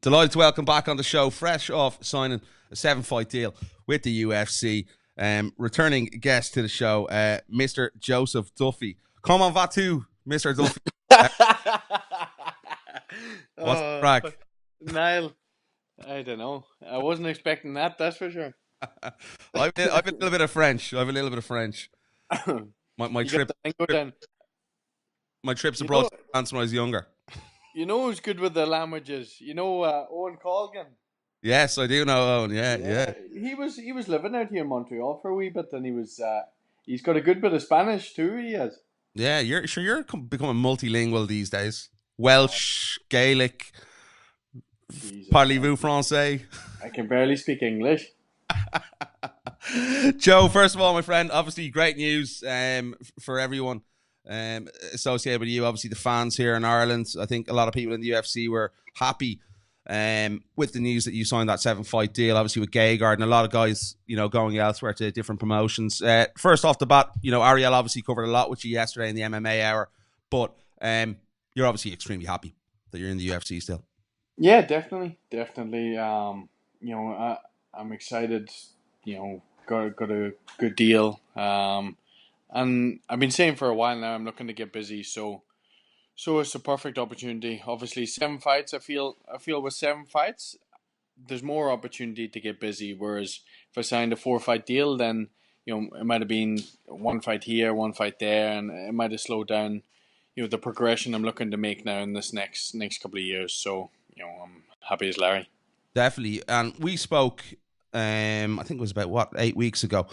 Delighted to welcome back on the show, fresh off signing a 7-fight deal with the UFC. Returning guest to the show, Mr. Joseph Duffy. Come on, Vatu, Mr. Duffy. What's the crack? Niall, I don't know. I wasn't expecting that, that's for sure. I've a little bit of French. My You got trip, the lingo down. my trips You abroad know, to France when I was younger. you know who's good with the languages? You know Owen Colgan. Yes, I do know Owen. Yeah. Yeah, he was living out here in Montreal for a wee bit, and he's got a good bit of Spanish too. He has. Yeah, you're becoming multilingual these days. Oh, Welsh, Gaelic, Jesus, parlez-vous français? I can barely speak English. Joe, first of all, my friend, obviously great news for everyone associated with you. Obviously, the fans here in Ireland. I think a lot of people in the UFC were happy with the news that you signed that 7-fight deal. Obviously, with Gegard and a lot of guys, going elsewhere to different promotions. First off the bat, Ariel obviously covered a lot with you yesterday in the MMA hour, but you're obviously extremely happy that you're in the UFC still. Yeah, definitely. I'm excited. Got a good deal. And I've been saying for a while now I'm looking to get busy, so it's a perfect opportunity. Obviously, 7 fights. I feel with 7 fights, there's more opportunity to get busy. Whereas if I signed a 4-fight deal, then it might have been 1 fight here, 1 fight there, and it might have slowed down. The progression I'm looking to make now in this next couple of years. So I'm happy as Larry. Definitely. And we spoke, I think it was about, 8 weeks ago.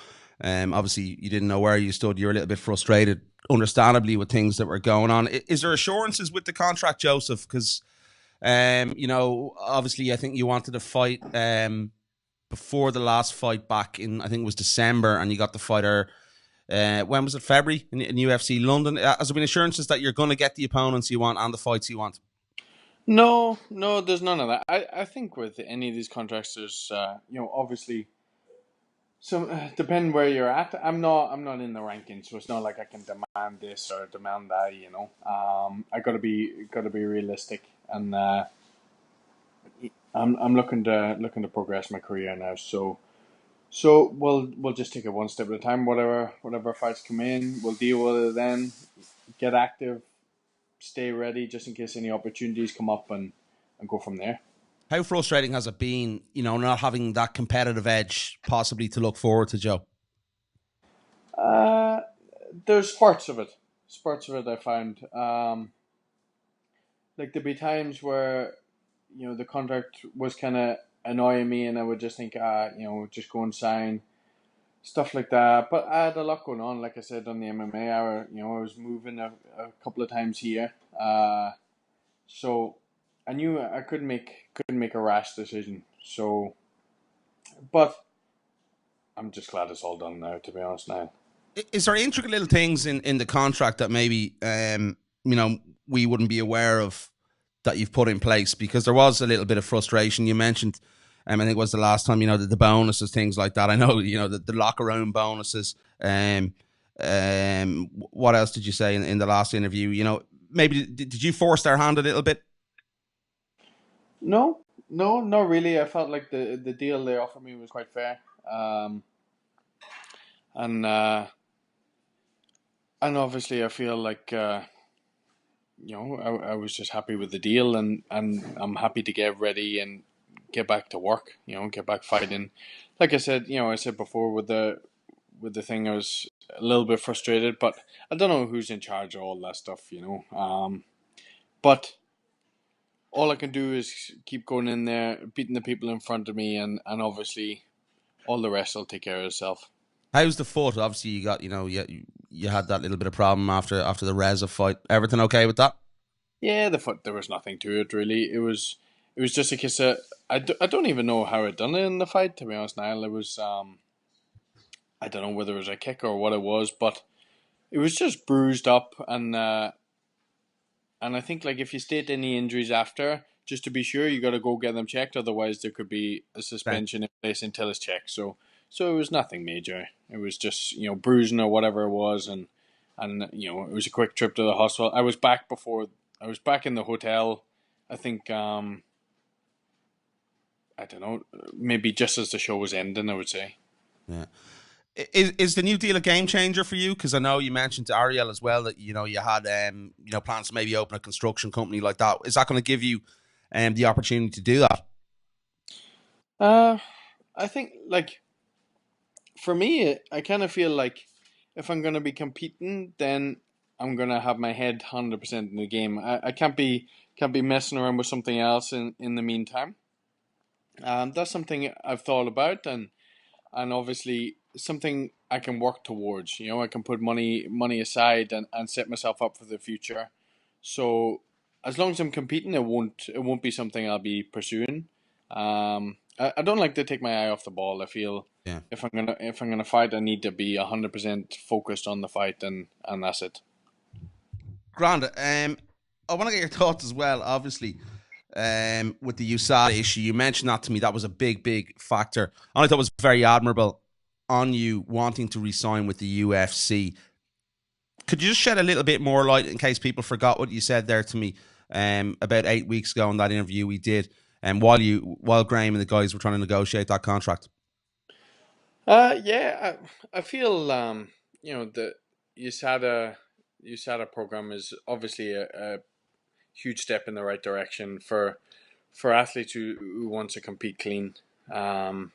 Obviously, you didn't know where you stood. You were a little bit frustrated, understandably, with things that were going on. Is there assurances with the contract, Joseph? Because, obviously, I think you wanted to fight before the last fight back in, I think it was December, and you got the fighter, when was it, February, in UFC London? Has there been assurances that you're going to get the opponents you want and the fights you want? No, there's none of that. I think with any of these contracts, there's obviously some depending where you're at. I'm not in the rankings, so it's not like I can demand this or demand that. I gotta be realistic, and I'm looking to progress my career now. So we'll just take it one step at a time. Whatever fights come in, we'll deal with it then. Get active, stay ready, just in case any opportunities come up, and go from there. How frustrating has it been, not having that competitive edge possibly to look forward to, Joe? Uh, there's parts of it. I find. Like there'd be times where the contract was kind of annoying me, and I would just think, just go and sign stuff like that. But I had a lot going on, like I said on the MMA hour. I was moving a couple of times here, so I knew I couldn't make a rash decision. So, but I'm just glad it's all done now. To be honest, now. Is there intricate little things in the contract that maybe we wouldn't be aware of that you've put in place? Because there was a little bit of frustration. You mentioned, I think it was the last time, the bonuses, things like that. I know, the locker room bonuses. What else did you say in the last interview? Maybe did you force their hand a little bit? No, not really. I felt like the deal they offered me was quite fair. And obviously I feel like I was just happy with the deal, and I'm happy to get ready and get back to work. Get back fighting. Like I said before with the thing, I was a little bit frustrated, but I don't know who's in charge of all that stuff. But all I can do is keep going in there, beating the people in front of me, and obviously all the rest will take care of itself. How's the foot? Obviously, you got you had that little bit of problem after the Reza fight. Everything okay with that? Yeah, the foot, there was nothing to it really. It was just a case of I don't even know how I done it in the fight, to be honest, Niall. It was I don't know whether it was a kick or what it was, but it was just bruised up, and I think like if you state any injuries after, just to be sure, you got to go get them checked. Otherwise, there could be a Okay. suspension in place until it's checked. So it was nothing major. It was just bruising or whatever it was, and it was a quick trip to the hospital. I was back in the hotel. I think I don't know, maybe just as the show was ending, I would say. Yeah. Is the new deal a game changer for you? Because I know you mentioned to Ariel as well that you had plans to maybe open a construction company like that. Is that going to give you the opportunity to do that? I think like for me, I kind of feel like if I'm gonna be competing, then I'm gonna have my head 100% in the game. I can't be messing around with something else in the meantime. That's something I've thought about, and obviously something I can work towards. I can put money aside and set myself up for the future. So as long as I'm competing, it won't be something I'll be pursuing. I don't like to take my eye off the ball. I feel Yeah. if I'm gonna fight, I need to be 100% focused on the fight, and that's it. Grand. I want to get your thoughts as well. Obviously, with the USADA issue, you mentioned that to me. That was a big, big factor. And I thought it was very admirable on you wanting to resign with the UFC. Could you just shed a little bit more light in case people forgot what you said there to me about 8 weeks ago in that interview we did, and while Graham and the guys were trying to negotiate that contract? Yeah, I feel the USADA USADA program is obviously a huge step in the right direction for athletes who want to compete clean. Um,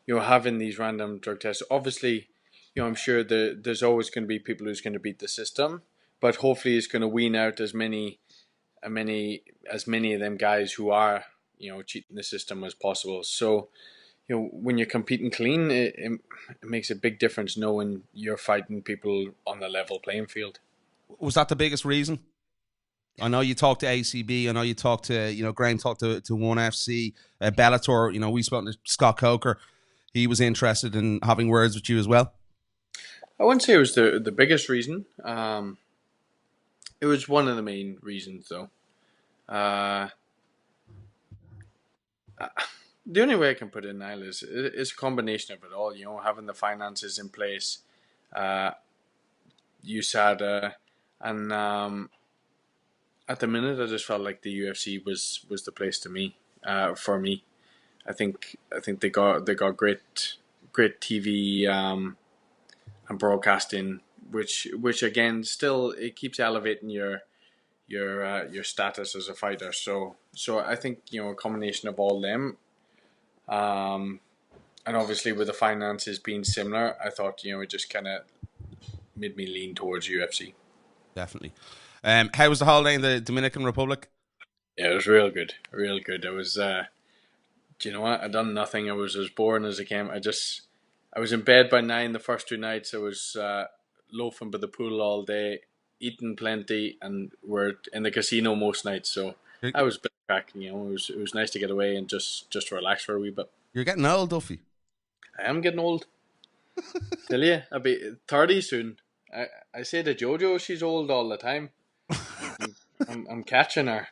having these random drug tests. Obviously, I'm sure there's always going to be people who's going to beat the system, but hopefully it's going to wean out as many of them guys who are cheating the system as possible. So when you're competing clean, it makes a big difference knowing you're fighting people on the level playing field. Was that the biggest reason? I know you talked to ACB. I know you talked to, Graham talked to ONE FC, Bellator. We spoke to Scott Coker. He was interested in having words with you as well. I wouldn't say it was the biggest reason. It was one of the main reasons, though. Uh, the only way I can put it, Niall, is a combination of it all. Having the finances in place, USADA, and at the minute, I just felt like the UFC was the place to me. For me, I think they got great TV and broadcasting, which again still it keeps elevating your status as a fighter. So I think a combination of all them, and obviously with the finances being similar, I thought it just kind of made me lean towards UFC. Definitely. How was the holiday in the Dominican Republic? Yeah, it was real good, real good. It was. Do you know what? I done nothing. I was as boring as I came. I was in bed by 9 the first 2 nights. I was loafing by the pool all day, eating plenty, and we're in the casino most nights. So You're, I was a bit cracking. It was nice to get away and just relax for a wee bit. you're getting old, Duffy. I am getting old. Tell you, I'll be 30 soon. I say to Jojo, she's old all the time. I'm catching her.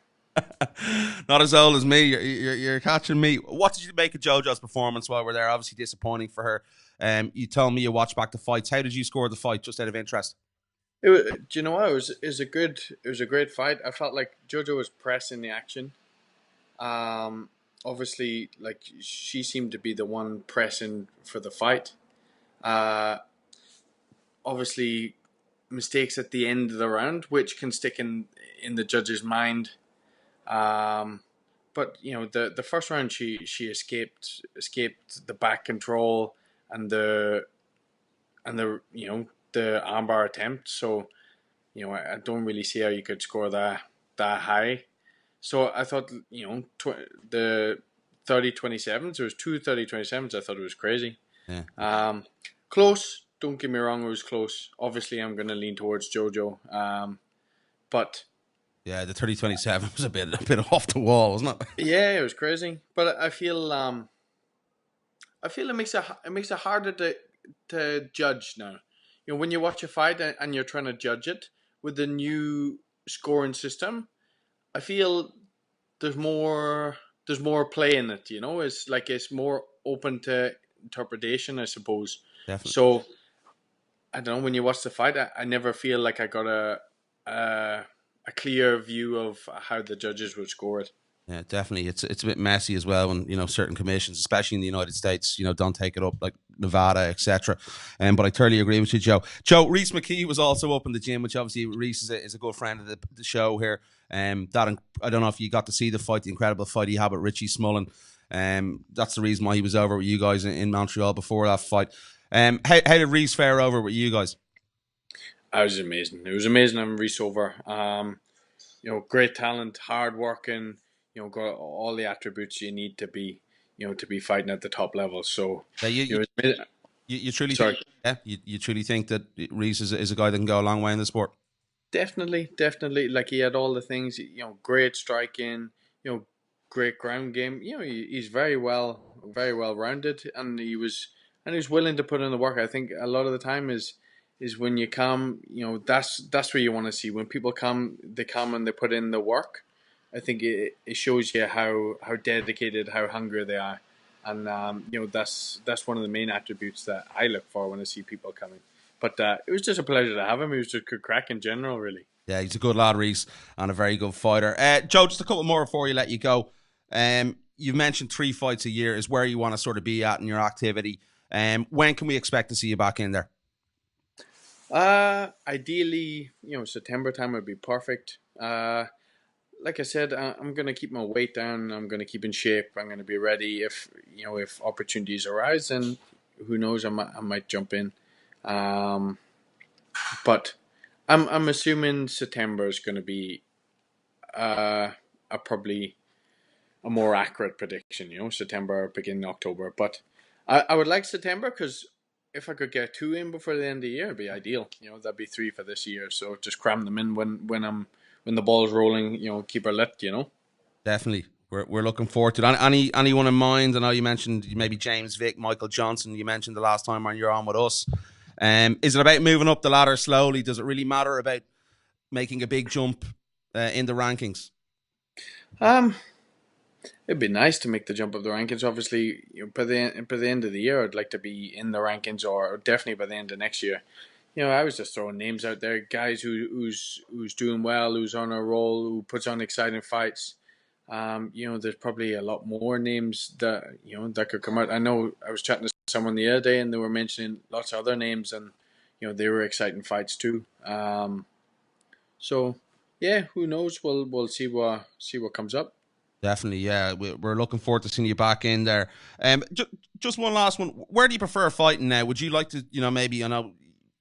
Not as old as me. You're catching me. What did you make of JoJo's performance while we're there? Obviously disappointing for her. You told me you watched back the fights. How did you score the fight, just out of interest? Do you know what? It was a great fight. I felt like Jojo was pressing the action. Obviously, like she seemed to be the one pressing for the fight. Uh, obviously, mistakes at the end of the round, which can stick in the judge's mind. Um, but the first round, she escaped the back control and the armbar attempt. So I don't really see how you could score that high. So I thought, the 30-27s, there was two 30-27s. I thought it was crazy. Yeah. Close. Don't get me wrong, it was close. Obviously, I'm going to lean towards JoJo. But Yeah, the 30-27 was a bit off the wall, wasn't it? yeah, it was crazy. But I feel it makes it harder to judge now. When you watch a fight and you're trying to judge it with the new scoring system, I feel there's more play in it. It's like it's more open to interpretation, I suppose. Definitely. So I don't know. When you watch the fight, I never feel like I got a clear view of how the judges would score it. Yeah, definitely. It's a bit messy as well when certain commissions, especially in the United States, don't take it up like Nevada, etc. But I totally agree with you, Joe. Joe, Reese McKee was also up in the gym, which obviously Reese is a good friend of the show here. I don't know if you got to see the fight, the incredible fight he had with Richie Smullen. That's the reason why he was over with you guys in Montreal before that fight. How did Reese fare over with you guys? I was amazing. It was amazing having Reese over. Great talent, hard working. Got all the attributes you need to be, to be fighting at the top level. So, Yeah, you know, it's, you truly think, sorry, yeah, you truly think that Reese is a guy that can go a long way in the sport. definitely. Like he had all the things. Great striking. Great ground game. He's very well rounded, and he was willing to put in the work. I think a lot of the time is when you come. That's where you want to see when people come. They come and they put in the work. I think it shows you how dedicated, how hungry they are, and that's one of the main attributes that I look for when I see people coming. But it was just a pleasure to have him. He was just good crack in general, really. Yeah, he's a good lad, Reese, and a very good fighter. Joe, just a couple more before you let you go. You've mentioned 3 fights a year is where you want to sort of be at in your activity. When can we expect to see you back in there? Ideally, September time would be perfect. Like I said, I'm gonna keep my weight down. I'm gonna keep in shape. I'm gonna be ready if opportunities arise. And who knows, I might jump in. Um, but I'm assuming September is gonna be a probably a more accurate prediction. September, beginning October. But I would like September because if I could get two in before the end of the year, it'd be ideal. That'd be three for this year. So just cram them in when the ball's rolling. Keep her lit. Definitely. We're looking forward to it. Anyone in mind? I know you mentioned maybe James Vick, Michael Johnson. You mentioned the last time when you're on with us. Is it about moving up the ladder slowly? Does it really matter about making a big jump in the rankings? Um, It'd be nice to make the jump of the rankings. Obviously, by the end of the year, I'd like to be in the rankings, or definitely by the end of next year. I was just throwing names out there, guys who's doing well, who's on a roll, who puts on exciting fights. There's probably a lot more names that that could come out. I know I was chatting to someone the other day, and they were mentioning lots of other names, and they were exciting fights too. So yeah, who knows? We'll see what comes up. Definitely, yeah. We're looking forward to seeing you back in there. Just one last one. Where do you prefer fighting now? Would you like to, maybe I know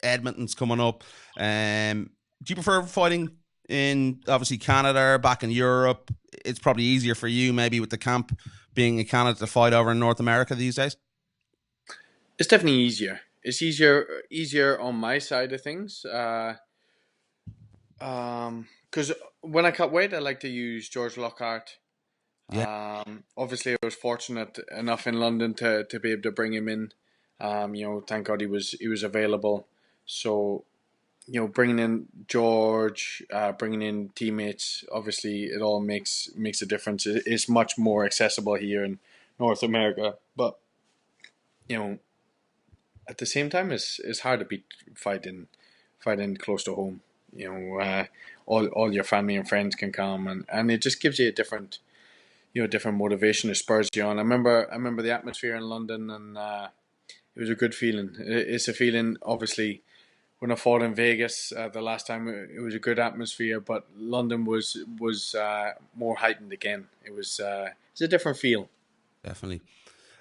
Edmonton's coming up. Do you prefer fighting in obviously Canada or back in Europe? It's probably easier for you, maybe with the camp being in Canada, to fight over in North America these days. It's definitely easier. It's easier on my side of things. Because when I cut weight, I like to use George Lockhart. Yeah, Obviously, I was fortunate enough in London to be able to bring him in. Thank God he was available. So bringing in George, bringing in teammates, obviously it all makes a difference. It's much more accessible here in North America, but you know at the same time, it's hard to beat fighting close to home. All your family and friends can come, and it just gives you a different different motivation. It spurs you on. I remember the atmosphere in London, and it was a good feeling. It's a feeling, obviously. When I fought in Vegas the last time, it was a good atmosphere, but London was more heightened again. It's a different feel. definitely.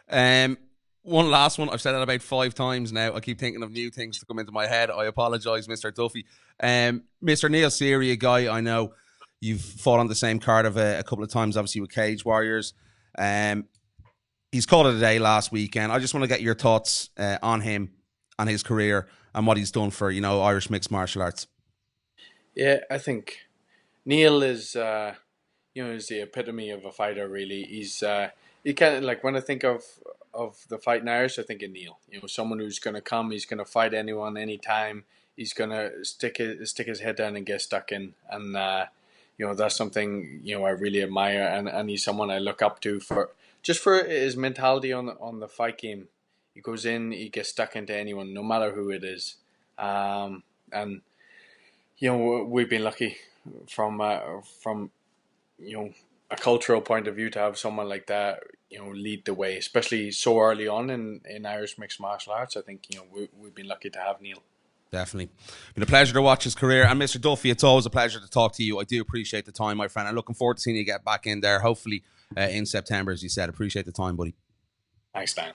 Um, One last one. I've said that about 5 times now. I keep thinking of new things to come into my head. I apologise, Mr. Duffy. Mr. Neil Seery, a guy I know you've fought on the same card of a couple of times, obviously with Cage Warriors. Um, he's called it a day last weekend. I just want to get your thoughts on him, on his career, and what he's done for Irish mixed martial arts. Yeah, I think Neil is the epitome of a fighter. Really, he kind of like when I think of the fight in Irish, I think of Neil. Someone who's going to come, he's going to fight anyone, anytime. He's going to stick his head down and get stuck in, and that's something I really admire, and he's someone I look up to for just for his mentality on the fight game. He goes in, he gets stuck into anyone, no matter who it is, and we've been lucky from you know a cultural point of view to have someone like that, lead the way, especially so early on in Irish mixed martial arts. I think we've been lucky to have Neil. Definitely. Been a pleasure to watch his career. And Mr. Duffy, it's always a pleasure to talk to you. I do appreciate the time, my friend. I'm looking forward to seeing you get back in there, hopefully in September, as you said. Appreciate the time, buddy. Thanks, Dan.